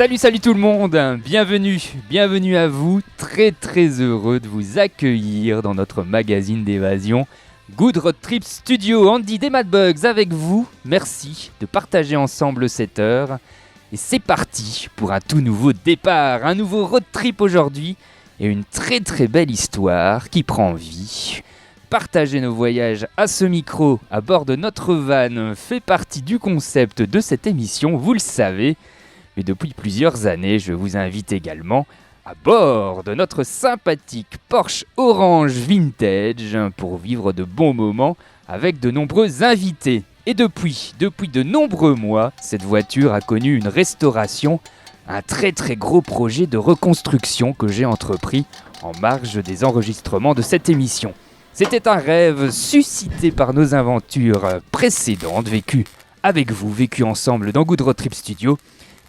Salut tout le monde, bienvenue à vous, très heureux de vous accueillir dans notre magazine d'évasion Good Road Trip Studio. Andy des Mad Bugs avec vous, merci de partager ensemble cette heure. Et c'est parti pour un tout nouveau départ, un nouveau road trip aujourd'hui et une très belle histoire qui prend vie. Partager nos voyages à ce micro à bord de notre van fait partie du concept de cette émission, vous le savez. Mais depuis plusieurs années, je vous invite également à bord de notre sympathique Porsche Orange Vintage pour vivre de bons moments avec de nombreux invités. Et depuis de nombreux mois, cette voiture a connu une restauration, un très gros projet de reconstruction que j'ai entrepris en marge des enregistrements de cette émission. C'était un rêve suscité par nos aventures précédentes, vécues avec vous, vécues ensemble dans Good Road Trip Studio,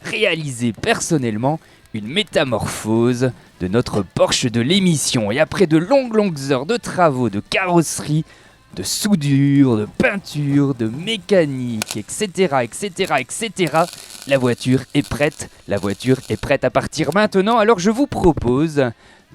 réaliser personnellement une métamorphose de notre Porsche de l'émission. Et après de longues heures de travaux, de carrosserie, de soudure, de peinture, de mécanique, etc., la voiture est prête à partir maintenant. Alors je vous propose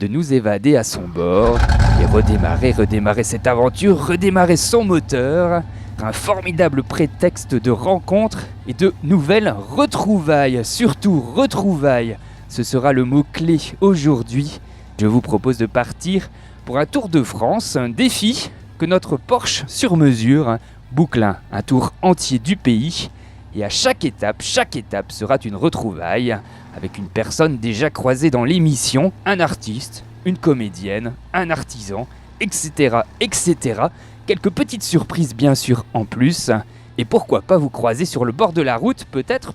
de nous évader à son bord et redémarrer cette aventure, redémarrer son moteur. Un formidable prétexte de rencontres et de nouvelles retrouvailles. Surtout retrouvailles, ce sera le mot-clé aujourd'hui. Je vous propose de partir pour un tour de France, un défi que notre Porsche sur mesure boucle un tour entier du pays. Et à chaque étape sera une retrouvaille avec une personne déjà croisée dans l'émission, un artiste, une comédienne, un artisan, etc. Quelques petites surprises bien sûr en plus. Et pourquoi pas vous croiser sur le bord de la route, peut-être.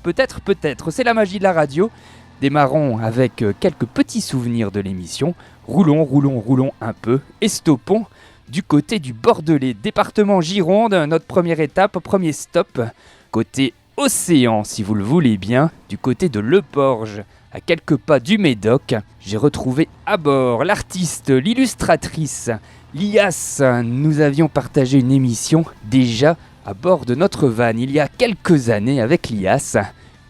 C'est la magie de la radio. Démarrons avec quelques petits souvenirs de l'émission. Roulons un peu et stoppons du côté du Bordelais, département Gironde. Notre première étape, premier stop, côté océan si vous le voulez bien, du côté de Le Porge. À quelques pas du Médoc, j'ai retrouvé à bord l'artiste, l'illustratrice, Lias. Nous avions partagé une émission déjà à bord de notre van il y a quelques années avec Lias.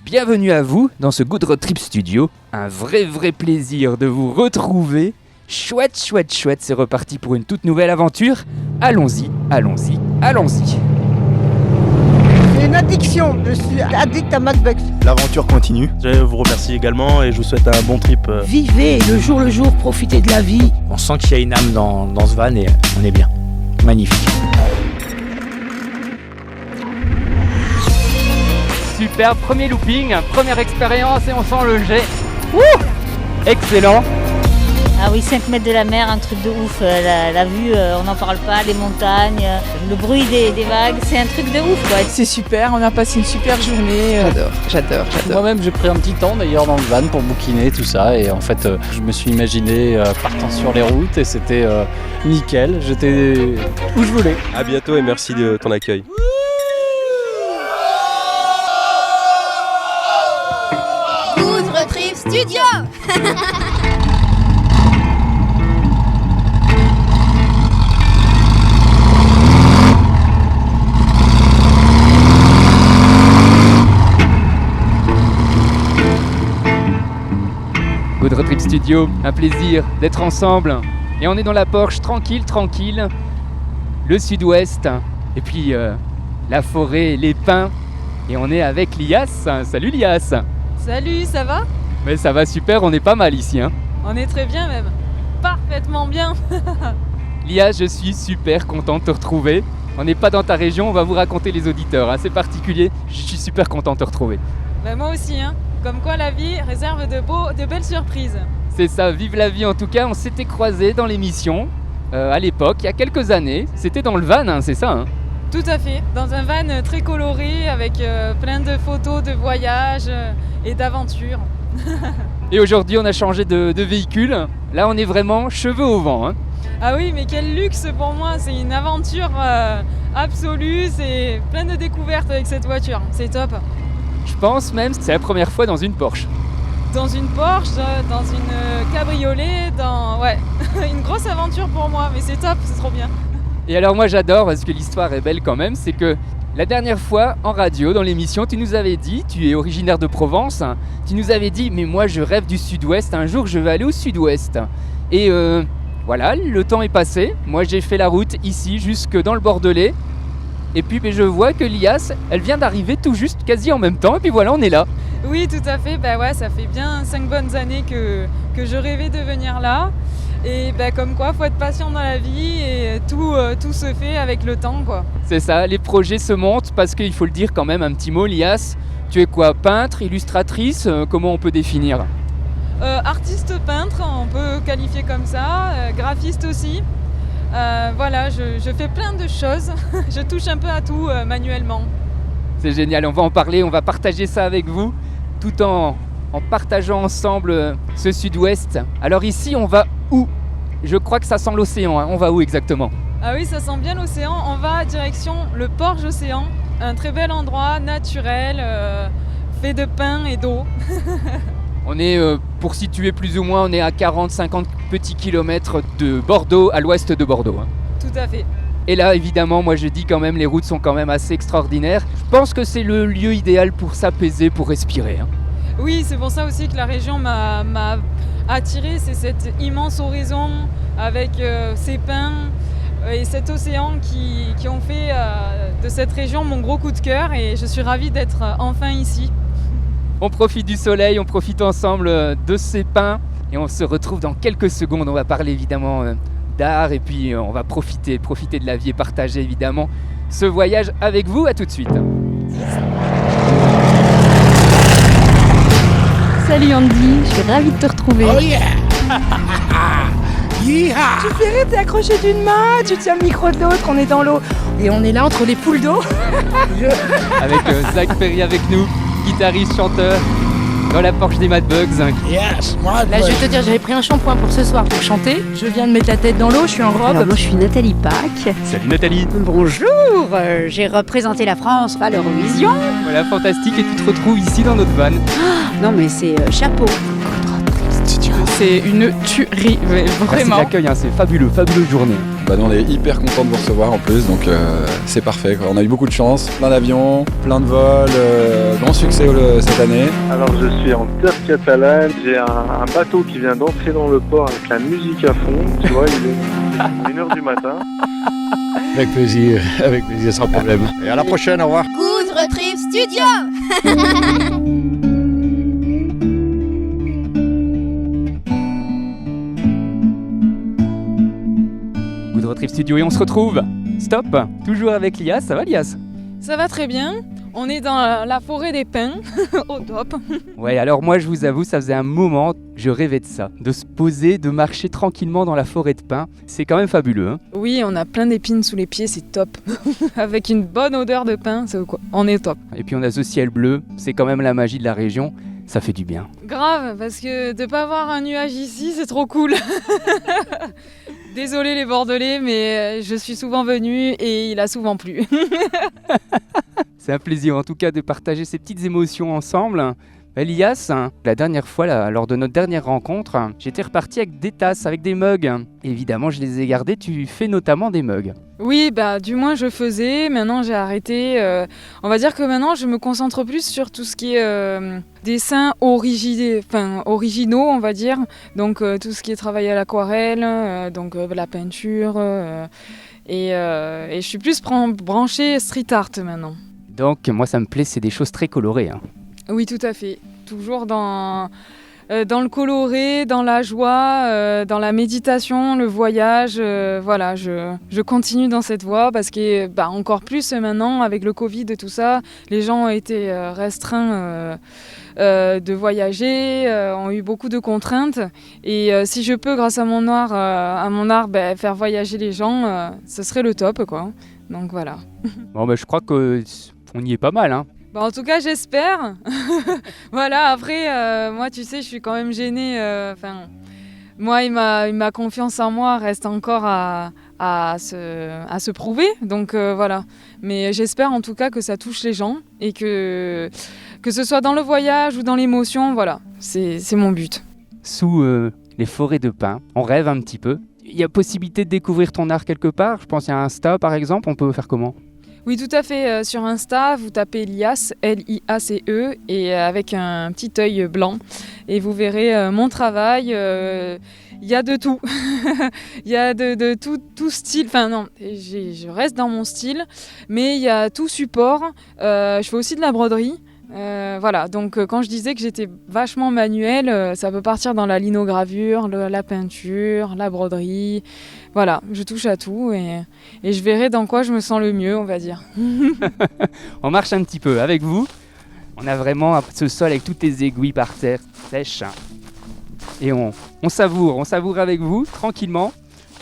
Bienvenue à vous dans ce Good Road Trip Studio. Un vrai plaisir de vous retrouver. Chouette, c'est reparti pour une toute nouvelle aventure. Allons-y. C'est une addiction, je suis addict à Mad Bugs. L'aventure continue. Je vous remercie également et je vous souhaite un bon trip. Vivez le jour, profitez de la vie. On sent qu'il y a une âme dans ce van et on est bien. Magnifique. Super, premier looping, première expérience et on sent le jet. Excellent. Ah oui, 5 mètres de la mer, un truc de ouf. La vue, on n'en parle pas, les montagnes, le bruit des vagues, c'est un truc de ouf quoi. C'est super, on a passé une super journée. J'adore. Moi-même j'ai pris un petit temps d'ailleurs dans le van pour bouquiner tout ça et en fait je me suis imaginé partant sur les routes et c'était nickel, j'étais où je voulais. À bientôt et merci de ton accueil. Good Road Trip Studio. Good Road Trip Studio, un plaisir d'être ensemble. Et on est dans la Porsche, tranquille. Le sud-ouest, et puis la forêt, les pins. Et on est avec Lias. Salut Lias. Salut, ça va ? Mais ça va super, on est pas mal ici. On est très bien même. Parfaitement bien. Lias, je suis super content de te retrouver. On n'est pas dans ta région, on va vous raconter les auditeurs. C'est particulier, je suis super content de te retrouver. Moi aussi, Comme quoi la vie réserve de belles surprises. C'est ça, vive la vie en tout cas. On s'était croisés dans l'émission à l'époque, il y a quelques années. C'était dans le van, c'est ça Tout à fait, dans un van très coloré avec plein de photos de voyages et d'aventures. Et aujourd'hui on a changé de véhicule. Là on est vraiment cheveux au vent. Ah oui, mais quel luxe pour moi, c'est une aventure absolue, c'est plein de découvertes avec cette voiture, c'est top. Je pense même que c'est la première fois dans une Porsche. Dans une Porsche, dans une cabriolet, une grosse aventure pour moi, mais c'est top, c'est trop bien. Et alors moi j'adore, parce que l'histoire est belle quand même, c'est que La dernière fois, en radio, dans l'émission, tu nous avais dit, tu es originaire de Provence, tu nous avais dit, mais moi je rêve du sud-ouest, un jour je vais aller au sud-ouest. Et voilà, le temps est passé, moi j'ai fait la route ici, jusque dans le Bordelais. Et puis je vois que Lias, elle vient d'arriver tout juste, quasi en même temps, et puis voilà, on est là. Oui, tout à fait. Bah ouais, ça fait bien 5 bonnes années que je rêvais de venir là. Et bah, comme quoi, faut être patient dans la vie et tout se fait avec le temps, quoi. C'est ça, les projets se montent parce qu'il faut le dire quand même, un petit mot, Lias. Tu es quoi, peintre, illustratrice, comment on peut définir ? Artiste peintre, on peut qualifier comme ça, graphiste aussi. Voilà, je fais plein de choses, je touche un peu à tout manuellement. C'est génial, on va en parler, on va partager ça avec vous, tout en partageant ensemble ce sud-ouest. Alors ici, on va où ? Je crois que ça sent l'océan, hein. On va où exactement ? Ah oui, ça sent bien l'océan, on va direction le Porge Océan, un très bel endroit naturel, fait de pin et d'eau. On est, pour situer plus ou moins, on est à 40-50 petits kilomètres de Bordeaux, à l'ouest de Bordeaux. Hein. Tout à fait. Et là, évidemment, moi je dis quand même, les routes sont quand même assez extraordinaires. Je pense que c'est le lieu idéal pour s'apaiser, pour respirer. Hein. Oui, c'est pour ça aussi que la région m'a attiré, c'est cet immense horizon avec ces pins et cet océan qui ont fait de cette région mon gros coup de cœur et je suis ravie d'être enfin ici. On profite du soleil, on profite ensemble de ces pins et on se retrouve dans quelques secondes. On va parler évidemment d'art et puis on va profiter de la vie et partager évidemment ce voyage avec vous. À tout de suite. Salut Andy, je suis ravie de te retrouver. Oh yeah. Yeah. Tu fais t'es accroché d'une main, tu tiens le micro de l'autre, on est dans l'eau. Et on est là entre les poules d'eau. Avec Zach Perry avec nous, guitariste, chanteur, dans la Porsche des Mad Bugs. Yes, Là je vais te dire, j'avais pris un shampoing pour ce soir pour chanter. Je viens de mettre la tête dans l'eau, je suis en robe. Alors moi je suis Nathalie Pack. Salut Nathalie. Bonjour, j'ai représenté la France à l'Eurovision. Voilà, fantastique, et tu te retrouves ici dans notre van. Non mais c'est chapeau. C'est une tuerie, mais Merci de vraiment. l'accueil, hein, c'est fabuleuse journée. Nous on est hyper contents de vous recevoir en plus, donc c'est parfait, quoi. On a eu beaucoup de chance, plein d'avions, plein de vols, grand succès cette année. Alors je suis en terre catalane, j'ai un bateau qui vient d'entrer dans le port avec la musique à fond, tu vois, il est 1h du matin. Avec plaisir, sans problème. Et à la prochaine, au revoir. Good Road Trip Studio. Good Road Trip Studio et on se retrouve. Stop, toujours avec Lias, ça va Lias ? Ça va très bien, on est dans la forêt des pins, au top. Ouais, alors moi je vous avoue, ça faisait un moment, je rêvais de ça, de se poser, de marcher tranquillement dans la forêt de pins. C'est quand même fabuleux. Hein. Oui, on a plein d'épines sous les pieds, c'est top. Avec une bonne odeur de pin, c'est quoi ? On est top. Et puis on a ce ciel bleu, c'est quand même la magie de la région, ça fait du bien. Grave, parce que de pas avoir un nuage ici, c'est trop cool. Désolé les Bordelais, mais je suis souvent venue et il a souvent plu. C'est un plaisir en tout cas de partager ces petites émotions ensemble. Elias, la dernière fois, lors de notre dernière rencontre, j'étais reparti avec des tasses, avec des mugs. Évidemment, je les ai gardés, tu fais notamment des mugs. Oui, bah du moins je faisais, maintenant j'ai arrêté. On va dire que maintenant je me concentre plus sur tout ce qui est dessins originaux, on va dire. Donc tout ce qui est travail à l'aquarelle, donc la peinture. Et je suis plus branchée street art maintenant. Donc moi ça me plaît, c'est des choses très colorées. Hein. Oui, tout à fait. Toujours dans le coloré, dans la joie, dans la méditation, le voyage. Voilà, je continue dans cette voie parce que encore plus maintenant avec le Covid et tout ça, les gens ont été restreints de voyager, ont eu beaucoup de contraintes. Et si je peux, grâce à mon art, faire voyager les gens, ce serait le top, quoi. Donc voilà. Bon, je crois qu'on y est pas mal, hein. En tout cas, j'espère. Voilà, après, moi, tu sais, je suis quand même gênée. Moi, ma confiance en moi reste encore à se prouver. Donc, voilà. Mais j'espère en tout cas que ça touche les gens et que ce soit dans le voyage ou dans l'émotion, voilà. C'est mon but. Sous les forêts de pins, on rêve un petit peu. Il y a possibilité de découvrir ton art quelque part. Je pense à Insta, par exemple. On peut faire comment ? Oui, tout à fait. Sur Insta, vous tapez Liace, L-I-A-C-E, et avec un petit œil blanc. Et vous verrez mon travail. Il y a de tout. Il y a de tout style. Enfin non, je reste dans mon style, mais il y a tout support. Je fais aussi de la broderie. Voilà, donc quand je disais que j'étais vachement manuelle, ça peut partir dans la linogravure, la peinture, la broderie. Voilà, je touche à tout et je verrai dans quoi je me sens le mieux, on va dire. On marche un petit peu avec vous. On a vraiment ce sol avec toutes les aiguilles par terre sèches. Et on savoure avec vous, tranquillement.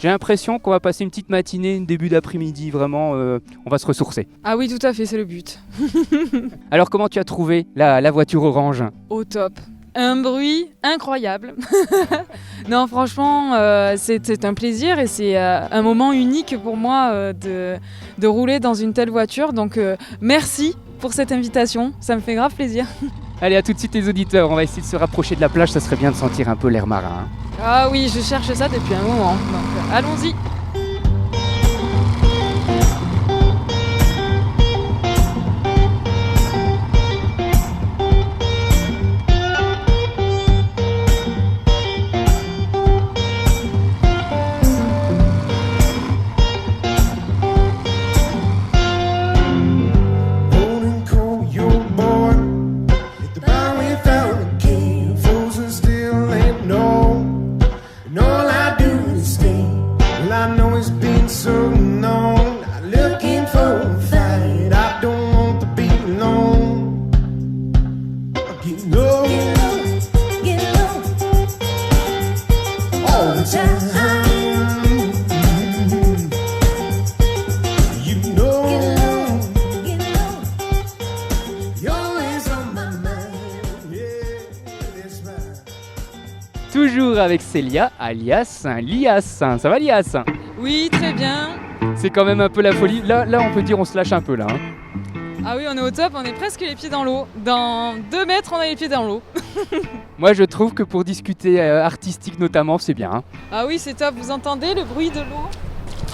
J'ai l'impression qu'on va passer une petite matinée, une début d'après-midi, vraiment, on va se ressourcer. Ah oui, tout à fait, c'est le but. Alors comment tu as trouvé la voiture orange ? Au top. Un bruit incroyable. Non, franchement, c'est un plaisir et c'est un moment unique pour moi de rouler dans une telle voiture. Donc merci pour cette invitation, ça me fait grave plaisir. Allez, à tout de suite les auditeurs, on va essayer de se rapprocher de la plage, ça serait bien de sentir un peu l'air marin. Ah oui, je cherche ça depuis un moment, donc allons-y. Toujours avec Célia, alias Lias. Ça va Lias ? Oui, très bien. C'est quand même un peu la folie. Là, on peut dire on se lâche un peu là. Ah oui, on est au top, on est presque les pieds dans l'eau. Dans 2 mètres, on a les pieds dans l'eau. Moi, je trouve que pour discuter artistique notamment, c'est bien. Ah oui, c'est top. Vous entendez le bruit de l'eau ?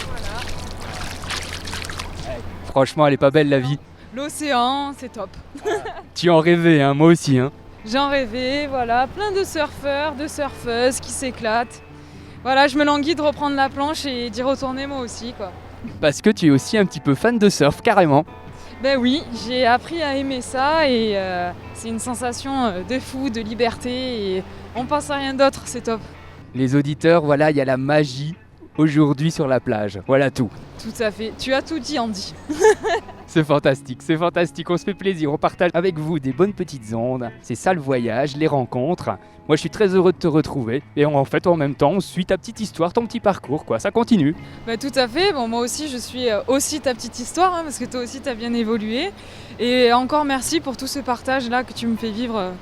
Voilà. Franchement, elle est pas belle la vie. L'océan, c'est top. Tu en rêvais, hein, moi aussi. Hein. J'en rêvais, voilà. Plein de surfeurs, de surfeuses qui s'éclatent. Voilà, je me languis de reprendre la planche et d'y retourner moi aussi, quoi. Parce que tu es aussi un petit peu fan de surf, carrément. Ben oui, j'ai appris à aimer ça et c'est une sensation de fou, de liberté et on pense à rien d'autre, c'est top. Les auditeurs, voilà, il y a la magie aujourd'hui sur la plage, voilà tout. Tout à fait, tu as tout dit Andy. C'est fantastique, on se fait plaisir, on partage avec vous des bonnes petites ondes. C'est ça le voyage, les rencontres. Moi je suis très heureux de te retrouver et en fait en même temps on suit ta petite histoire, ton petit parcours quoi, ça continue. Bah, tout à fait, bon, moi aussi je suis aussi ta petite histoire hein, parce que toi aussi tu as bien évolué. Et encore merci pour tout ce partage là que tu me fais vivre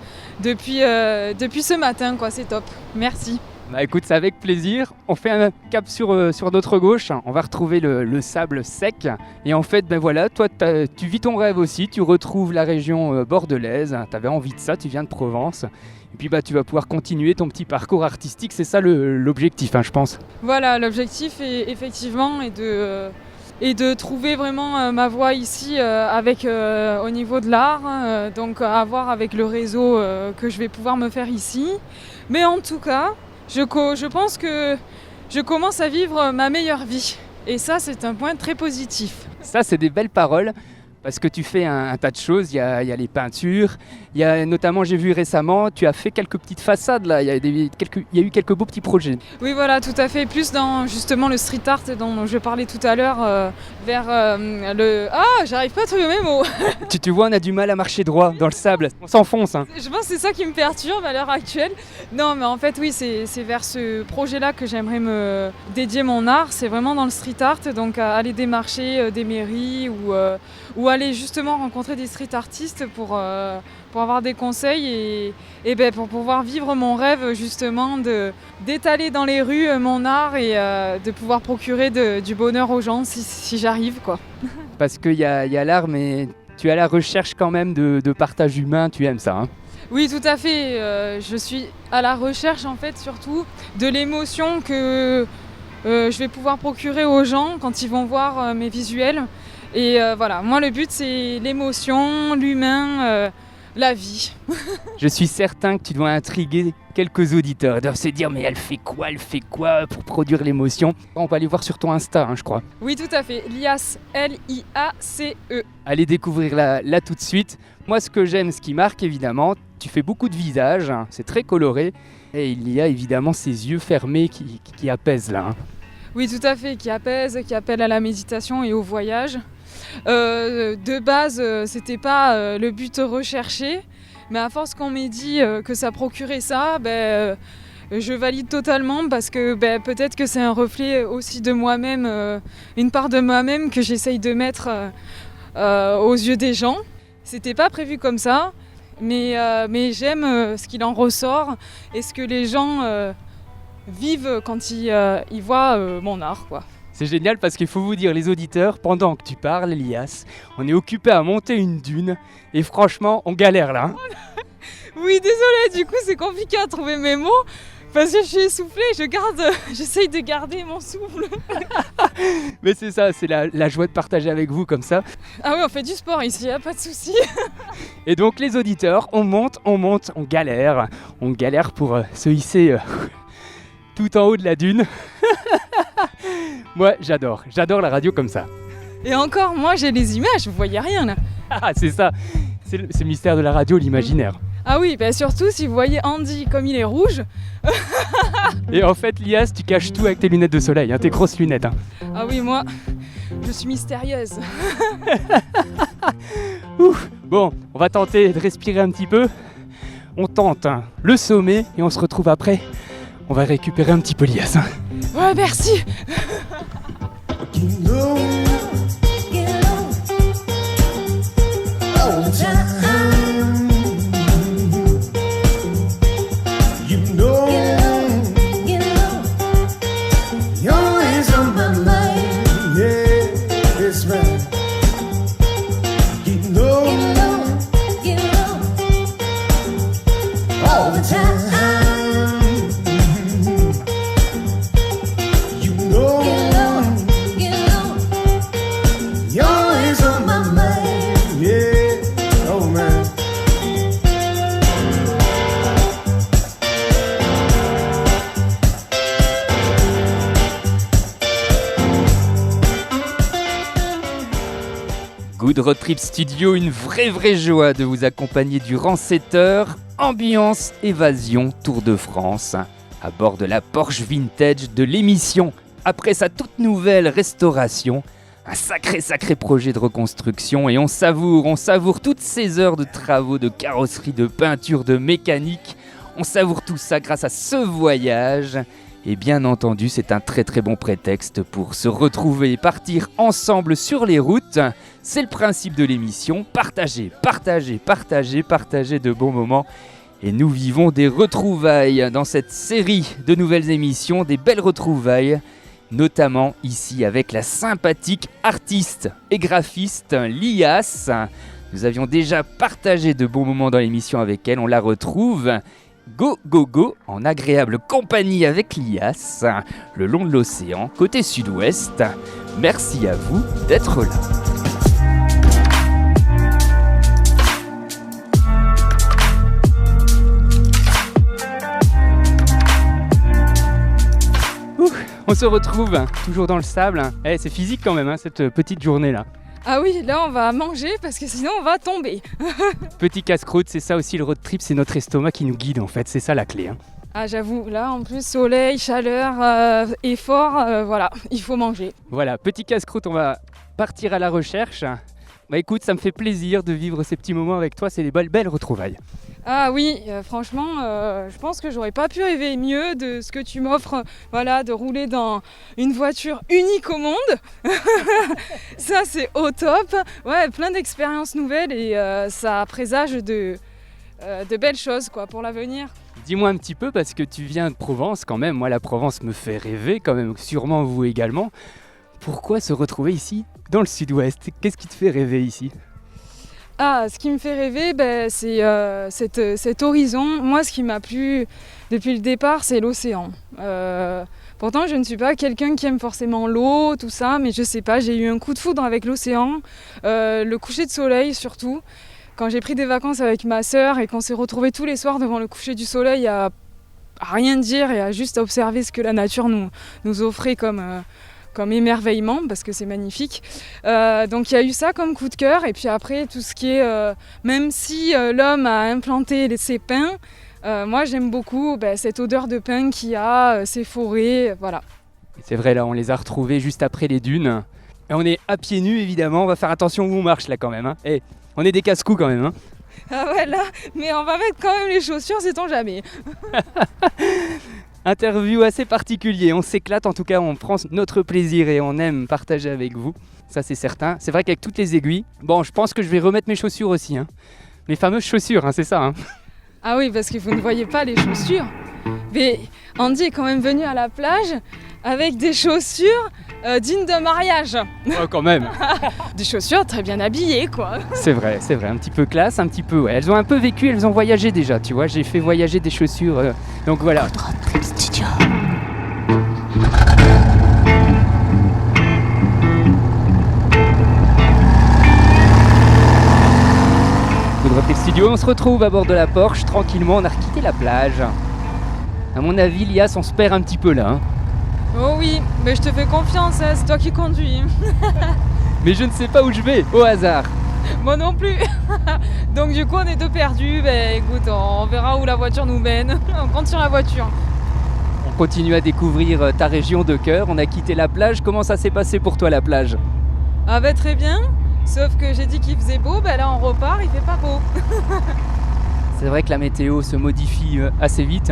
depuis ce matin quoi, c'est top, merci. Bah écoute, c'est avec plaisir. On fait un cap sur notre gauche. On va retrouver le sable sec. Et en fait, ben voilà, toi, tu vis ton rêve aussi. Tu retrouves la région bordelaise. Tu avais envie de ça, tu viens de Provence. Et puis bah, tu vas pouvoir continuer ton petit parcours artistique. C'est ça l'objectif, hein, je pense. Voilà, l'objectif est effectivement est de trouver vraiment ma voie ici avec au niveau de l'art. Donc à voir avec le réseau que je vais pouvoir me faire ici. Mais en tout cas, je pense que je commence à vivre ma meilleure vie. Et ça, c'est un point très positif. Ça, c'est des belles paroles. Parce que tu fais un tas de choses, il y a les peintures, il y a notamment, j'ai vu récemment, tu as fait quelques petites façades là, il y a eu quelques beaux petits projets. Oui voilà, tout à fait, plus dans justement le street art dont je parlais tout à l'heure, vers le... Ah, j'arrive pas à trouver mes mots. Tu vois, on a du mal à marcher droit dans le sable, on s'enfonce. Hein. Je pense que c'est ça qui me perturbe à l'heure actuelle. Non mais en fait oui, c'est vers ce projet-là que j'aimerais me dédier mon art, c'est vraiment dans le street art, donc à aller démarcher des mairies ou aller justement rencontrer des street artistes pour avoir des conseils et ben, pour pouvoir vivre mon rêve justement d'étaler dans les rues mon art et de pouvoir procurer du bonheur aux gens si j'arrive quoi. Parce qu'il y a l'art mais tu es à la recherche quand même de partage humain, tu aimes ça hein? Oui tout à fait, je suis à la recherche en fait surtout de l'émotion que je vais pouvoir procurer aux gens quand ils vont voir mes visuels. Et voilà, moi le but c'est l'émotion, l'humain, la vie. Je suis certain que tu dois intriguer quelques auditeurs. Ils doivent se dire, mais elle fait quoi pour produire l'émotion? On va aller voir sur ton Insta, je crois. Oui, tout à fait. Liace, L-I-A-C-E. Allez découvrir là tout de suite. Moi, ce que j'aime, ce qui marque évidemment, tu fais beaucoup de visages, c'est très coloré. Et il y a évidemment ces yeux fermés qui apaisent là. Oui, tout à fait, qui apaise, qui appelle à la méditation et au voyage. De base, c'était pas le but recherché, mais à force qu'on m'ait dit que ça procurait ça, je valide totalement parce que peut-être que c'est un reflet aussi de moi-même, une part de moi-même que j'essaye de mettre aux yeux des gens. C'était pas prévu comme ça, mais j'aime ce qu'il en ressort et ce que les gens vivent quand ils voient mon art, quoi. C'est génial parce qu'il faut vous dire, les auditeurs, pendant que tu parles, Elias, on est occupé à monter une dune et franchement, on galère là. Oui, désolé, du coup c'est compliqué à trouver mes mots parce que je suis essoufflée, j'essaye de garder mon souffle. Mais c'est ça, c'est la joie de partager avec vous comme ça. Ah oui, on fait du sport ici, pas de souci. Et donc les auditeurs, on monte, on galère pour se hisser tout en haut de la dune. Moi, j'adore la radio comme ça. Et encore, moi j'ai les images, vous voyez rien là. Ah, c'est ça, c'est le mystère de la radio, l'imaginaire. Ah oui, surtout si vous voyez Andy comme il est rouge. Et en fait, Lias, tu caches tout avec tes lunettes de soleil, tes grosses lunettes. Ah oui, moi, je suis mystérieuse. Ouf. Bon, on va tenter de respirer un petit peu. On tente le sommet et on se retrouve après. On va récupérer un petit peu Lias. Ouais, merci. Good Road Trip Studio, une vraie joie de vous accompagner durant 7 heures. Ambiance, évasion, Tour de France, à bord de la Porsche Vintage de l'émission. Après sa toute nouvelle restauration, un sacré projet de reconstruction et on savoure toutes ces heures de travaux, de carrosserie, de peinture, de mécanique. On savoure tout ça grâce à ce voyage. Et bien entendu, c'est un très bon prétexte pour se retrouver et partir ensemble sur les routes. C'est le principe de l'émission, partager de bons moments. Et nous vivons des retrouvailles dans cette série de nouvelles émissions, des belles retrouvailles, notamment ici avec la sympathique artiste et graphiste Lias. Nous avions déjà partagé de bons moments dans l'émission avec elle, on la retrouve. Go en agréable compagnie avec Lias, le long de l'océan, côté sud-ouest. Merci à vous d'être là. On se retrouve toujours dans le sable. C'est physique quand même cette petite journée là. Ah oui, là on va manger parce que sinon on va tomber. Petit casse-croûte, c'est ça aussi le road trip, c'est notre estomac qui nous guide en fait, c'est ça la clé. Ah j'avoue, là en plus soleil, chaleur, effort, voilà, il faut manger. Voilà, petit casse-croûte, on va partir à la recherche. Bah écoute, ça me fait plaisir de vivre ces petits moments avec toi, c'est des belles retrouvailles. Ah oui, franchement, je pense que j'aurais pas pu rêver mieux de ce que tu m'offres, voilà, de rouler dans une voiture unique au monde. Ça c'est au top. Ouais, plein d'expériences nouvelles et ça présage de belles choses quoi pour l'avenir. Dis-moi un petit peu parce que tu viens de Provence quand même. Moi, la Provence me fait rêver quand même, sûrement vous également. Pourquoi se retrouver ici, dans le sud-ouest? Qu'est-ce qui te fait rêver ici? Ah, ce qui me fait rêver, c'est cet horizon. Moi, ce qui m'a plu depuis le départ, c'est l'océan. Pourtant, je ne suis pas quelqu'un qui aime forcément l'eau, tout ça, mais je sais pas, j'ai eu un coup de foudre avec l'océan, le coucher de soleil surtout. Quand j'ai pris des vacances avec ma sœur et qu'on s'est retrouvés tous les soirs devant le coucher du soleil à rien dire et à juste observer ce que la nature nous offrait comme émerveillement, parce que c'est magnifique. Donc il y a eu ça comme coup de cœur, et puis après tout ce qui est, même si l'homme a implanté ses pins, moi j'aime beaucoup cette odeur de pin qu'il y a, ces forêts, voilà. C'est vrai, là on les a retrouvés juste après les dunes. Et on est à pieds nus évidemment, on va faire attention où on marche là quand même. Hein. Et on est des casse-cous quand même. Hein. Ah ouais là, mais on va mettre quand même les chaussures, sait-on jamais. Interview assez particulier, on s'éclate, en tout cas on prend notre plaisir et on aime partager avec vous, ça c'est certain. C'est vrai qu'avec toutes les aiguilles, bon je pense que je vais remettre mes chaussures aussi, hein. Les fameuses chaussures, hein, c'est ça. Hein. Ah oui, parce que vous ne voyez pas les chaussures, mais Andy est quand même venu à la plage avec des chaussures dignes de mariage. Oh quand même. Des chaussures très bien habillées quoi. C'est vrai, un petit peu classe, un petit peu, ouais. Elles ont un peu vécu, elles ont voyagé déjà, tu vois, j'ai fait voyager des chaussures, donc voilà. Good Road Trip Studio. Good Road Trip Studio, on se retrouve à bord de la Porsche, tranquillement, on a quitté la plage. À mon avis, Lias, on se perd un petit peu là. Hein. Oh oui, mais je te fais confiance, hein, c'est toi qui conduis. Mais je ne sais pas où je vais, au hasard. Moi non plus. Donc du coup on est deux perdus, écoute, on verra où la voiture nous mène. On compte sur la voiture. On continue à découvrir ta région de cœur, on a quitté la plage, comment ça s'est passé pour toi la plage? Ah bah très bien, sauf que j'ai dit qu'il faisait beau, là on repart, il fait pas beau. C'est vrai que la météo se modifie assez vite.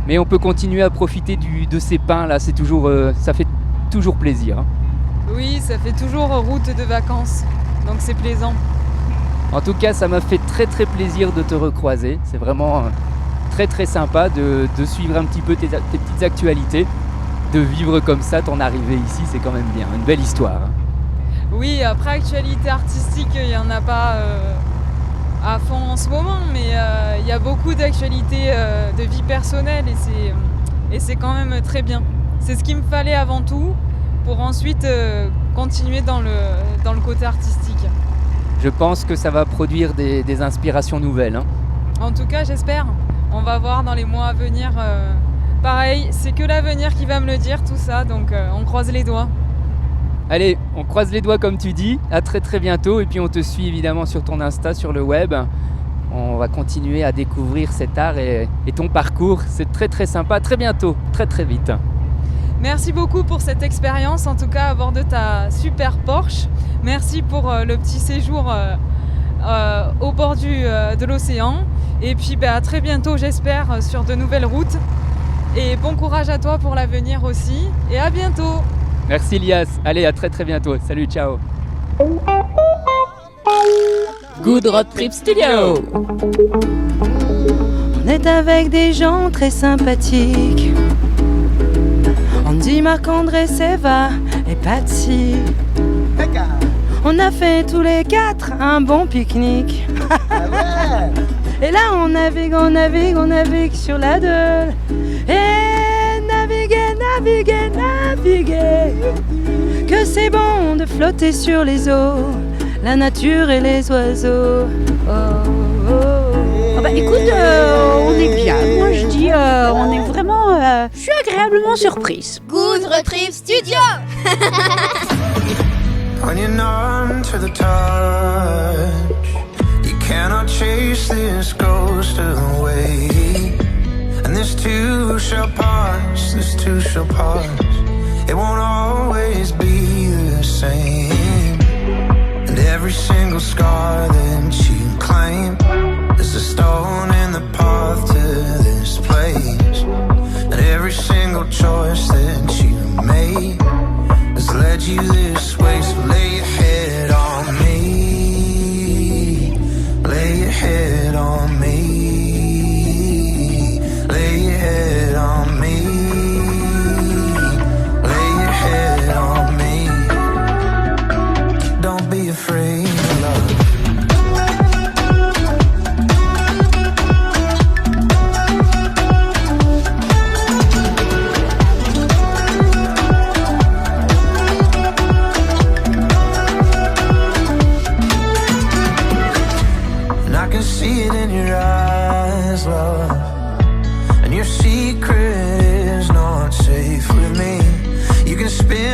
Mais on peut continuer à profiter de ces pins là, c'est toujours, ça fait toujours plaisir. Hein. Oui, ça fait toujours route de vacances, donc c'est plaisant. En tout cas, ça m'a fait très très plaisir de te recroiser. C'est vraiment très très sympa de suivre un petit peu tes petites actualités, de vivre comme ça ton arrivée ici, c'est quand même bien, une belle histoire. Hein. Oui, après actualité artistique, il n'y en a pas à fond en ce moment, mais il y a beaucoup d'actualités de vie personnelle et c'est quand même très bien. C'est ce qu'il me fallait avant tout pour ensuite continuer dans le côté artistique. Je pense que ça va produire des inspirations nouvelles. Hein. En tout cas, j'espère. On va voir dans les mois à venir. Pareil, c'est que l'avenir qui va me le dire tout ça, donc on croise les doigts. Allez, on croise les doigts comme tu dis, à très très bientôt et puis on te suit évidemment sur ton Insta, sur le web. On va continuer à découvrir cet art et ton parcours, c'est très très sympa, très bientôt, très très vite. Merci beaucoup pour cette expérience, en tout cas à bord de ta super Porsche. Merci pour le petit séjour au bord de l'océan et puis à très bientôt j'espère sur de nouvelles routes. Et bon courage à toi pour l'avenir aussi et à bientôt. Merci Lias, allez à très très bientôt, salut, ciao. Good Road Trip Studio. On est avec des gens très sympathiques. Andy, Marc-André, Seva et Patsy. On a fait tous les quatre un bon pique-nique. Et là on navigue sur la Deule. Et naviguer. Que c'est bon de flotter sur les eaux, la nature et les oiseaux. Oh, oh, oh. Écoute, on est bien. Moi je dis, on est vraiment... je suis agréablement surprise. Good Road Trip Studio. When you're numb to the touch, you cannot chase this ghost away. And this too shall pass, it won't always be the same. And every single scar that you claim is a stone in the path to this place. And every single choice that you made has led you this way. So lay your head on me, lay your head on me. Lay your head on me. Lay your head on me. Don't be afraid of love.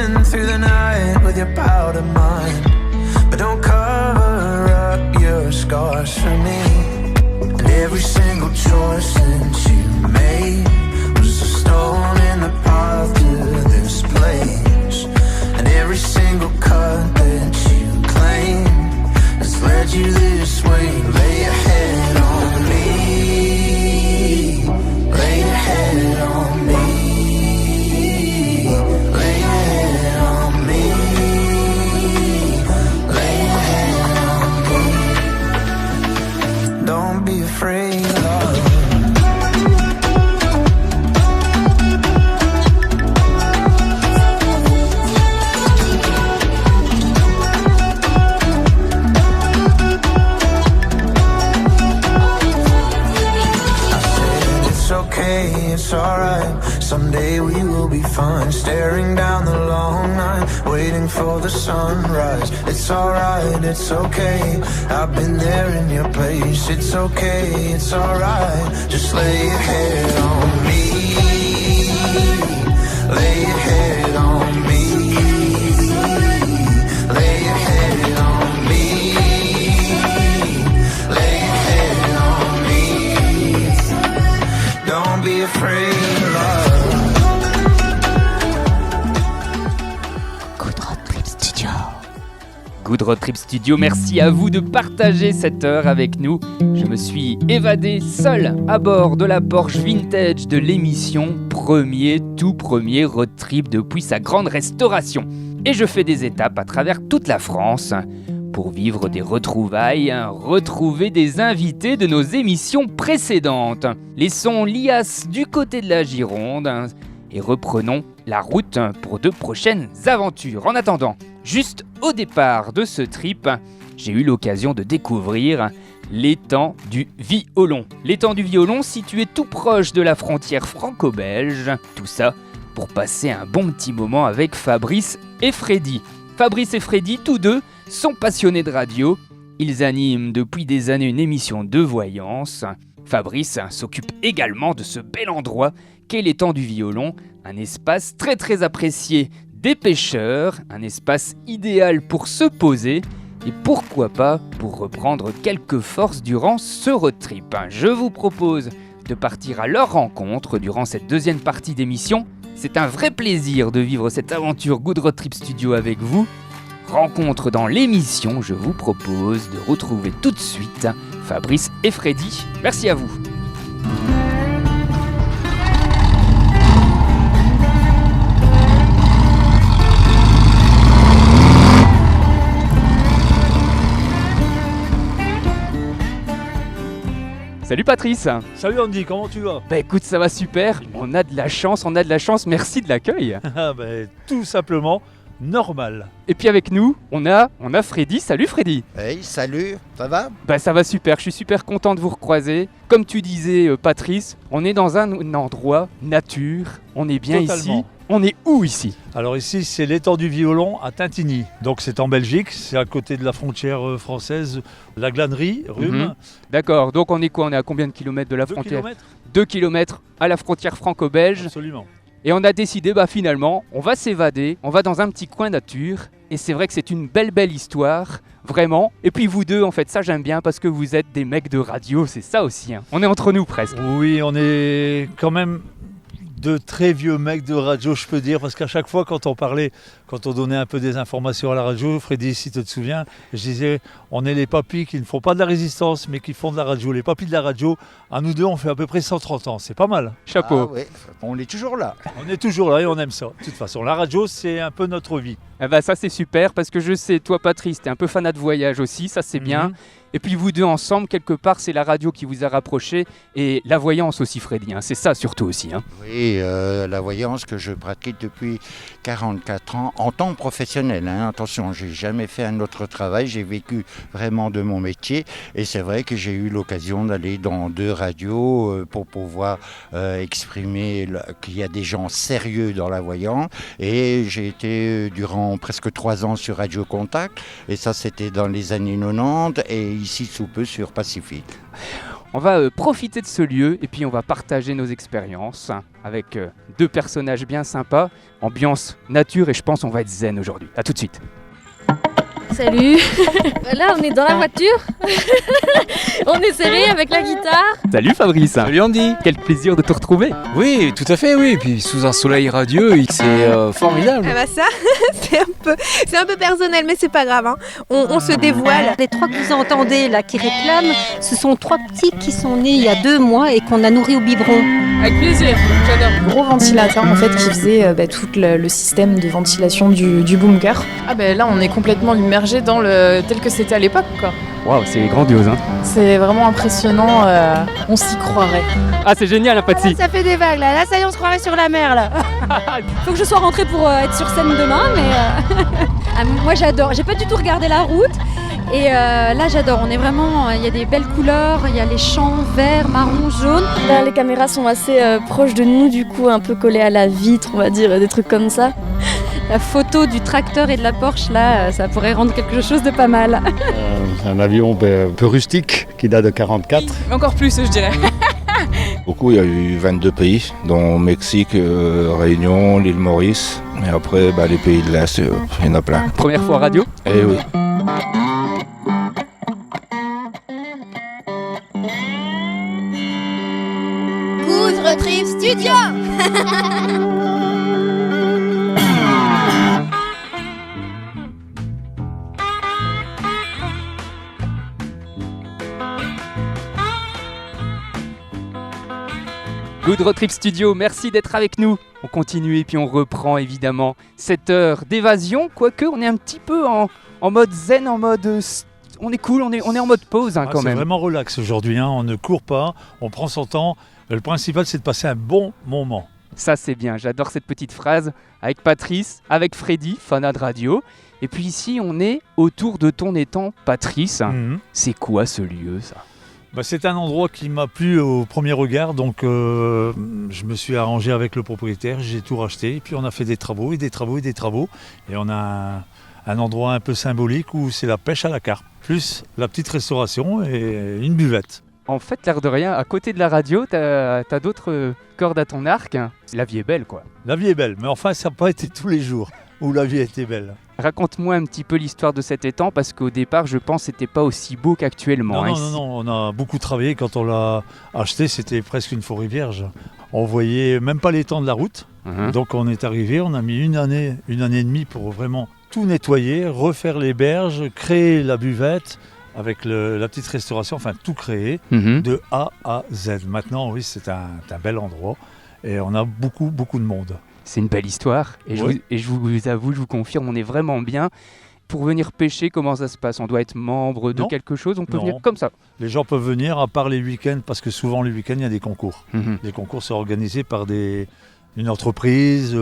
dancing through the night with your powder mind. But don't cover up your scars for me. And every single choice that you made was a stone in the path to this place. And every single cut that you claimed has led you this way. Lay your head on me. Lay your head on me. Lay your head on me. Lay your head on me. Don't be afraid of it's alright, someday we will be fine. Staring down the long night, waiting for the sunrise. It's alright, it's okay, I've been there in your place. It's okay, it's alright, just lay your head on me. Lay your head on me. Lay your head on me. Lay your head on me. Don't be afraid of love. Good Road Trip Studio. Good Road Trip Studio, merci à vous de partager cette heure avec nous. Je me suis évadé seul à bord de la Porsche Vintage de l'émission, tout premier road trip depuis sa grande restauration. Et je fais des étapes à travers toute la France pour vivre des retrouvailles, retrouver des invités de nos émissions précédentes. Laissons l'IAS du côté de la Gironde et reprenons la route pour de prochaines aventures. En attendant, juste au départ de ce trip, j'ai eu l'occasion de découvrir l'étang du Violon. L'étang du Violon situé tout proche de la frontière franco-belge. Tout ça pour passer un bon petit moment avec Fabrice et Freddy. Fabrice et Freddy, tous deux, sont passionnés de radio. Ils animent depuis des années une émission de voyance. Fabrice s'occupe également de ce bel endroit qu'est l'étang du Violon, un espace très très apprécié des pêcheurs, un espace idéal pour se poser et pourquoi pas pour reprendre quelques forces durant ce road trip. Je vous propose de partir à leur rencontre durant cette deuxième partie d'émission. C'est un vrai plaisir de vivre cette aventure Good Road Trip Studio avec vous. Rencontre dans l'émission, je vous propose de retrouver tout de suite Fabrice et Freddy. Merci à vous. Salut Patrice. Salut Andy, comment tu vas? Bah écoute, ça va super, on a de la chance, merci de l'accueil. Tout simplement normal. Et puis avec nous, on a Freddy. Salut Freddy. Hey, salut, ça va? Bah ça va super, je suis super content de vous recroiser. Comme tu disais Patrice, on est dans un endroit nature, on est bien Totalement. Ici. On est où ici? Alors ici, c'est l'étang du Violon à Tintigny. Donc c'est en Belgique, c'est à côté de la frontière française, la glanerie, Rhume. D'accord, donc on est quoi? On est à combien de kilomètres de la frontière? 2 kilomètres à la frontière franco-belge. Absolument. Et on a décidé, finalement, on va s'évader, on va dans un petit coin nature. Et c'est vrai que c'est une belle histoire, vraiment. Et puis vous deux, en fait, ça j'aime bien parce que vous êtes des mecs de radio, c'est ça aussi. Hein. On est entre nous presque. Oui, on est quand même de très vieux mecs de radio, je peux dire, parce qu'à chaque fois quand on parlait, quand on donnait un peu des informations à la radio, Freddy, si tu te souviens, je disais, on est les papis qui ne font pas de la résistance, mais qui font de la radio. Les papis de la radio, à nous deux, on fait à peu près 130 ans, c'est pas mal. Chapeau. Ah ouais, on est toujours là. On est toujours là et on aime ça. De toute façon, la radio, c'est un peu notre vie. Eh ben ça c'est super, parce que je sais, toi Patrice, t'es un peu fanat de voyage aussi, ça c'est bien. Et puis vous deux ensemble, quelque part, c'est la radio qui vous a rapprochés et la voyance aussi, Freddy. Hein. C'est ça surtout aussi. Hein. Oui, la voyance que je pratique depuis 44 ans en tant que professionnel. Hein. Attention, j'ai jamais fait un autre travail. J'ai vécu vraiment de mon métier. Et c'est vrai que j'ai eu l'occasion d'aller dans 2 radios pour pouvoir exprimer qu'il y a des gens sérieux dans la voyance. Et j'ai été durant presque 3 ans sur Radio Contact. Et ça, c'était dans les années 90. Et ici sous peu sur Pacifique. On va profiter de ce lieu et puis on va partager nos expériences avec 2 personnages bien sympas, ambiance nature et je pense on va être zen aujourd'hui. A tout de suite. Salut. Là, on est dans la voiture. On est serré avec la guitare. Salut Fabrice. Salut Andy. Quel plaisir de te retrouver. Oui, tout à fait, oui. Et puis sous un soleil radieux, c'est formidable. Ah bah ça, c'est un peu personnel, mais c'est pas grave. Hein. On se dévoile. Les 3 que vous entendez là qui réclament, ce sont 3 petits qui sont nés il y a 2 mois et qu'on a nourris au biberon. Avec plaisir, j'adore. Gros ventilateur en fait qui faisait tout le système de ventilation du bunker. Ah ben là, on est complètement immergé dans le tel que c'était à l'époque, quoi. Waouh, c'est grandiose, hein. C'est vraiment impressionnant. On s'y croirait. Ah, c'est génial, hein, Patsy. Ça fait des vagues là, ça y est, on se croirait sur la mer là. Faut que je sois rentrée pour être sur scène demain, mais moi j'adore. J'ai pas du tout regardé la route. Et là j'adore, on est vraiment, il y a des belles couleurs, il y a les champs verts, marron, jaune. Là, les caméras sont assez proches de nous, du coup un peu collées à la vitre, on va dire, des trucs comme ça. La photo du tracteur et de la Porsche là, ça pourrait rendre quelque chose de pas mal. C'est un avion un peu rustique qui date de 44. Encore plus, je dirais. Beaucoup, il y a eu 22 pays, dont Mexique, Réunion, l'île Maurice. Et après, les pays de l'Est, il y en a plein. Première fois radio ? Eh oui. Good Trip Studio. Good Road Trip Studio, merci d'être avec nous. On continue et puis on reprend évidemment cette heure d'évasion, quoique on est un petit peu en mode zen, en mode... on est cool, on est en mode pause quand même. C'est vraiment relax aujourd'hui, on ne court pas, on prend son temps. Le principal c'est de passer un bon moment. Ça c'est bien, j'adore cette petite phrase avec Patrice, avec Freddy, fanat de radio. Et puis ici on est autour de ton étang, Patrice. C'est quoi ce lieu ça ? C'est un endroit qui m'a plu au premier regard, donc je me suis arrangé avec le propriétaire, j'ai tout racheté, et puis on a fait des travaux et des travaux et des travaux, et on a un endroit un peu symbolique où c'est la pêche à la carpe, plus la petite restauration et une buvette. En fait, l'air de rien, à côté de la radio, t'as d'autres cordes à ton arc. La vie est belle, quoi. La vie est belle, mais enfin, ça n'a pas été tous les jours où la vie était belle. Raconte-moi un petit peu l'histoire de cet étang, parce qu'au départ, je pense que c'était pas aussi beau qu'actuellement. Non, on a beaucoup travaillé. Quand on l'a acheté, c'était presque une forêt vierge. On voyait même pas l'étang de la route. Donc on est arrivé, on a mis une année et demie pour vraiment tout nettoyer, refaire les berges, créer la buvette, avec la petite restauration, enfin tout créer de A à Z. Maintenant, oui, c'est un bel endroit et on a beaucoup de monde. C'est une belle histoire et, oui. je vous avoue, je vous confirme, on est vraiment bien. Pour venir pêcher, comment ça se passe ? On doit être membre de quelque chose, on peut venir comme ça ? Les gens peuvent venir, à part les week-ends, parce que souvent les week-ends, il y a des concours. Les concours sont organisés par une entreprise,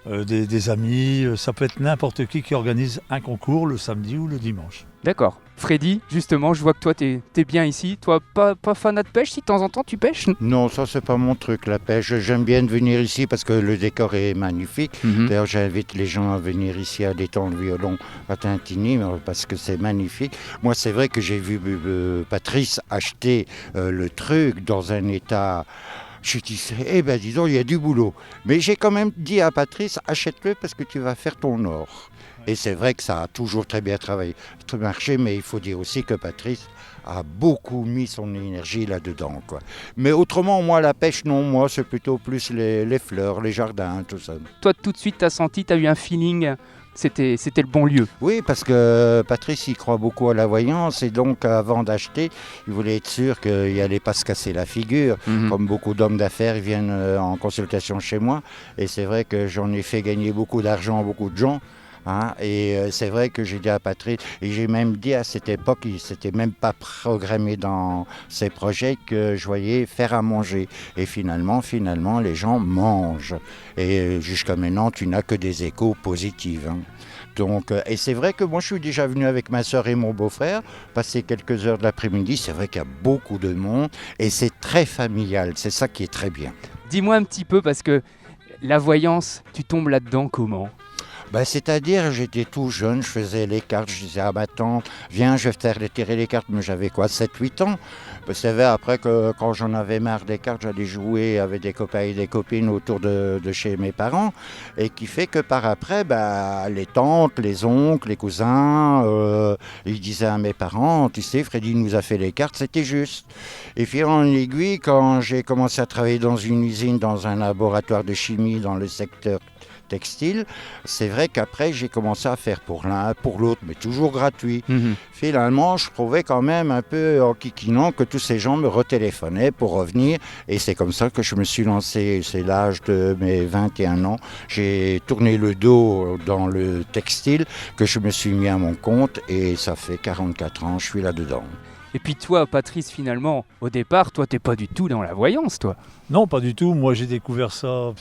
des amis, ça peut être n'importe qui organise un concours le samedi ou le dimanche. D'accord. Freddy, justement, je vois que toi t'es bien ici. Toi, pas fanat de pêche, si de temps en temps tu pêches ? Non, ça c'est pas mon truc, la pêche. J'aime bien venir ici parce que le décor est magnifique. D'ailleurs, j'invite les gens à venir ici à l'étang le violon à Tintigny parce que c'est magnifique. Moi, c'est vrai que j'ai vu Patrice acheter le truc dans un état... Je disais, disons, il y a du boulot. Mais j'ai quand même dit à Patrice, achète-le parce que tu vas faire ton or. Et c'est vrai que ça a toujours très bien marché, mais il faut dire aussi que Patrice a beaucoup mis son énergie là-dedans, quoi. Mais autrement, moi, la pêche, non, moi, c'est plutôt plus les fleurs, les jardins, tout ça. Toi, tout de suite, t'as eu un feeling, c'était le bon lieu. Oui, parce que Patrice, il croit beaucoup à la voyance, et donc, avant d'acheter, il voulait être sûr qu'il n'allait pas se casser la figure. Comme beaucoup d'hommes d'affaires, ils viennent en consultation chez moi, et c'est vrai que j'en ai fait gagner beaucoup d'argent à beaucoup de gens. Et c'est vrai que j'ai dit à Patrice, et j'ai même dit à cette époque, il ne s'était même pas programmé dans ses projets que je voyais faire à manger. Et finalement, les gens mangent. Et jusqu'à maintenant, tu n'as que des échos positifs. Donc, et c'est vrai que moi, je suis déjà venu avec ma soeur et mon beau-frère, passer quelques heures de l'après-midi. C'est vrai qu'il y a beaucoup de monde et c'est très familial. C'est ça qui est très bien. Dis-moi un petit peu, parce que la voyance, tu tombes là-dedans comment ? C'est-à-dire, j'étais tout jeune, je faisais les cartes, je disais à ma tante, viens, je vais faire tirer les cartes, mais j'avais quoi, 7-8 ans. Vous savez, après, quand j'en avais marre des cartes, j'allais jouer avec des copains et des copines autour de chez mes parents, et qui fait que par après, les tantes, les oncles, les cousins, ils disaient à mes parents, tu sais, Freddy nous a fait les cartes, c'était juste. Et puis en aiguille, quand j'ai commencé à travailler dans une usine, dans un laboratoire de chimie dans le secteur textile, c'est vrai qu'après j'ai commencé à faire pour l'un, pour l'autre, mais toujours gratuit. Finalement, je trouvais quand même un peu enquiquinant que tous ces gens me retéléphonaient pour revenir, et c'est comme ça que je me suis lancé. C'est l'âge de mes 21 ans, j'ai tourné le dos dans le textile, que je me suis mis à mon compte, et ça fait 44 ans, je suis là-dedans. Et puis toi, Patrice, finalement, au départ, toi, t'es pas du tout dans la voyance, toi. Non, pas du tout. Moi, j'ai découvert ça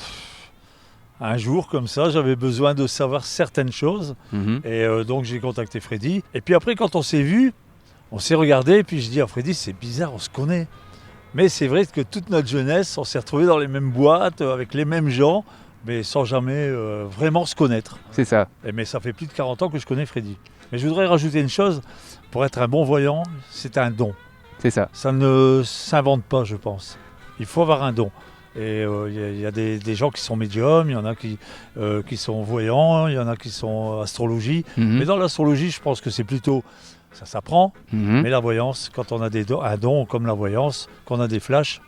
un jour comme ça. J'avais besoin de savoir certaines choses. Et donc, j'ai contacté Freddy. Et puis après, quand on s'est vu, on s'est regardé. Et puis, je dis à Freddy, c'est bizarre, on se connaît. Mais c'est vrai que toute notre jeunesse, on s'est retrouvés dans les mêmes boîtes, avec les mêmes gens, mais sans jamais vraiment se connaître. C'est ça. Mais ça fait plus de 40 ans que je connais Freddy. Mais je voudrais rajouter une chose. Pour être un bon voyant, c'est un don. C'est ça. Ça ne s'invente pas, je pense. Il faut avoir un don. Et il y a des gens qui sont médiums, il y en a qui sont voyants, il y en a qui sont astrologie. Mais dans l'astrologie, je pense que c'est plutôt, ça s'apprend. Mais la voyance, quand on a un don comme la voyance, qu'on a des flashs,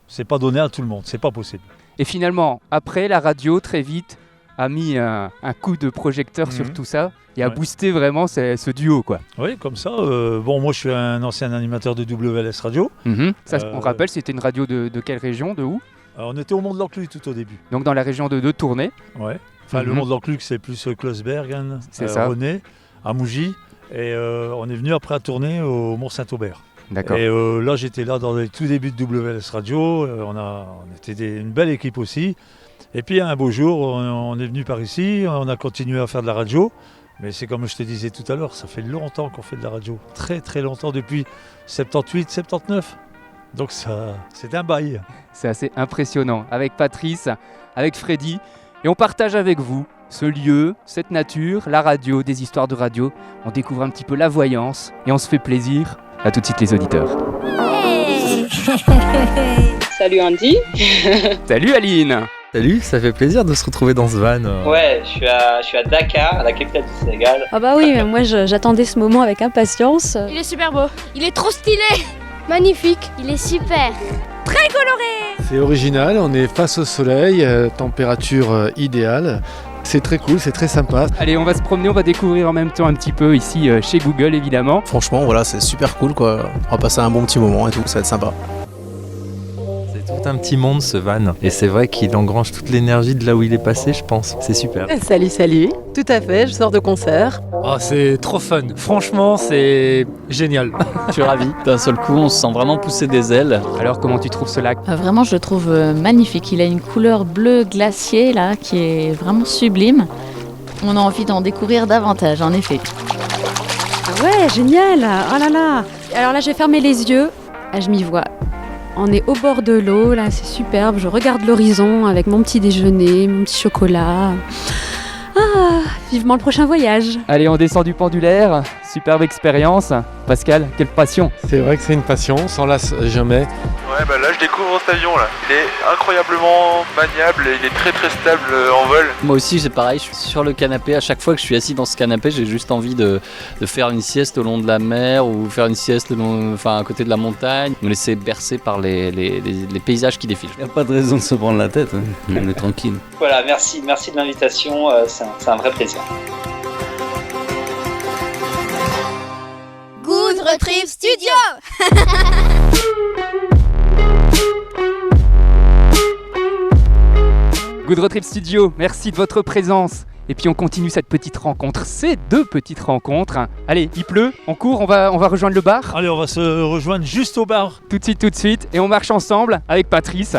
c'est pas donné à tout le monde, c'est pas possible. Et finalement, après, la radio, très vite, a mis un coup de projecteur sur tout ça et a boosté vraiment ce duo, quoi. Oui, comme ça. Moi, je suis un ancien animateur de WLS Radio. Ça, on rappelle, c'était une radio de quelle région, de où? On était au Mont-de-l'Encluc tout au début. Donc dans la région de Tournai. Ouais. Enfin, le Mont-de-l'Encluc, c'est plus Closberg, René, à Mougy. Et on est venu après à Tournai au Mont-Saint-Aubert. D'accord. Et là, j'étais là dans les tout débuts de WLS Radio. On était une belle équipe aussi. Et puis un beau jour, on est venu par ici, on a continué à faire de la radio. Mais c'est comme je te disais tout à l'heure, ça fait longtemps qu'on fait de la radio. Très très longtemps, depuis 78, 79. Donc ça, c'est un bail. C'est assez impressionnant. Avec Patrice, avec Freddy. Et on partage avec vous ce lieu, cette nature, la radio, des histoires de radio. On découvre un petit peu la voyance et on se fait plaisir. À tout de suite les auditeurs. Salut Andy. Salut Aline. Salut, ça fait plaisir de se retrouver dans ce van. Ouais, je suis à Dakar, la capitale du Sénégal. Ah bah oui, moi j'attendais ce moment avec impatience. Il est super beau. Il est trop stylé. Magnifique. Il est super. Très coloré. C'est original, on est face au soleil, température idéale. C'est très cool, c'est très sympa. Allez, on va se promener, on va découvrir en même temps un petit peu ici chez Google évidemment. Franchement, voilà, c'est super cool quoi. On va passer un bon petit moment et tout, ça va être sympa. Tout un petit monde ce van et c'est vrai qu'il engrange toute l'énergie de là où il est passé, je pense. C'est super. Salut, tout à fait, je sors de concert. Oh, c'est trop fun, franchement c'est génial. Je suis ravi, d'un seul coup on se sent vraiment pousser des ailes. Alors comment tu trouves ce lac? Vraiment je le trouve magnifique, il a une couleur bleu glacier là qui est vraiment sublime. On a envie d'en découvrir davantage en effet. Ah ouais, génial. Oh là là. Alors là j'ai fermé les yeux, je m'y vois. On est au bord de l'eau, là c'est superbe, je regarde l'horizon avec mon petit déjeuner, mon petit chocolat. Ah, vivement le prochain voyage. Allez, on descend du pendulaire, superbe expérience. Pascal, quelle passion. C'est vrai que c'est une passion, on s'en lasse jamais. Ouais, bah là je découvre cet avion là. Il est incroyablement maniable et il est très très stable en vol. Moi aussi c'est pareil, je suis sur le canapé, à chaque fois que je suis assis dans ce canapé, j'ai juste envie de faire une sieste au long de la mer ou faire une sieste à côté de la montagne, me laisser bercer par les paysages qui défilent. Il n'y a pas de raison de se prendre la tête, hein. On est tranquille. Voilà, merci de l'invitation, c'est un vrai plaisir. Good Trip Studio. Good Trip Studio, merci de votre présence. Et puis on continue cette petite rencontre, ces deux petites rencontres. Allez, il pleut, on court, on va rejoindre le bar. Allez, on va se rejoindre juste au bar. Tout de suite. Et on marche ensemble avec Patrice,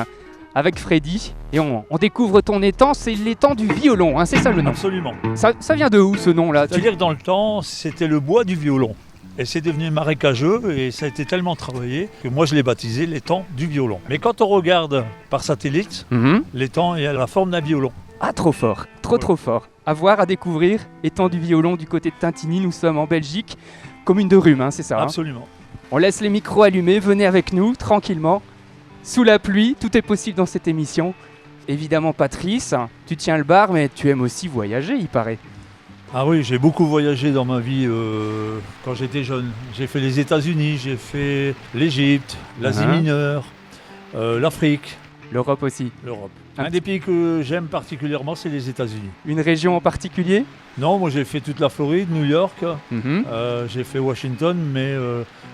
avec Freddy. Et on découvre ton étang, c'est l'étang du violon, hein, c'est ça le nom? Absolument. Ça vient de où ce nom-là? C'est-à-dire que dans le temps, c'était le bois du violon. Et c'est devenu marécageux et ça a été tellement travaillé que moi je l'ai baptisé l'étang du violon. Mais quand on regarde par satellite, l'étang est à la forme d'un violon. Ah, trop fort, trop fort. à voir, à découvrir. Étang du Violon du côté de Tintigny, nous sommes en Belgique, commune de Rhume, c'est ça. Absolument. On laisse les micros allumés, venez avec nous, tranquillement. Sous la pluie, tout est possible dans cette émission. Évidemment, Patrice, tu tiens le bar, mais tu aimes aussi voyager, il paraît. Ah oui, j'ai beaucoup voyagé dans ma vie quand j'étais jeune. J'ai fait les États-Unis, j'ai fait l'Égypte, l'Asie mineure, l'Afrique. L'Europe aussi. L'Europe. Un des pays que j'aime particulièrement, c'est les États-Unis. Une région en particulier? Non, moi j'ai fait toute la Floride, New York, j'ai fait Washington, mais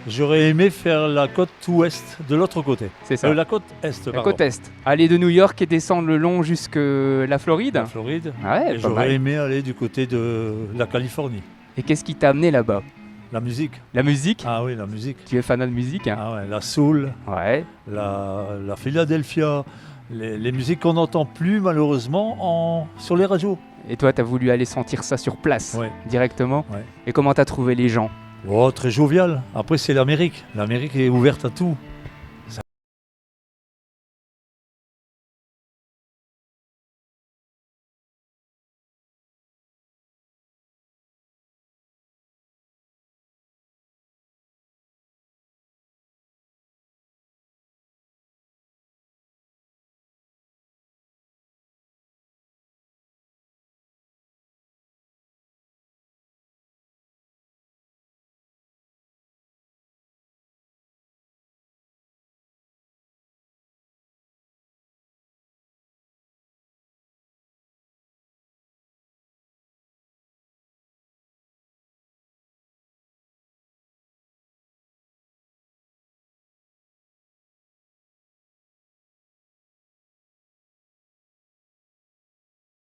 j'aurais aimé faire la côte ouest de l'autre côté. C'est ça. La côte est, pardon. La côte est. Aller de New York et descendre le long jusque la Floride. La Floride. Ouais, et j'aurais aimé aller du côté de la Californie. Et qu'est-ce qui t'a amené là-bas? La musique. La musique? Ah oui, la musique. Tu es fan de musique? Ah ouais, la soul, la Philadelphia, les musiques qu'on n'entend plus malheureusement sur les radios. Et toi, tu as voulu aller sentir ça sur place, directement. Ouais. Et comment tu as trouvé les gens? Oh, très jovial. Après, c'est l'Amérique. L'Amérique est ouverte à tout.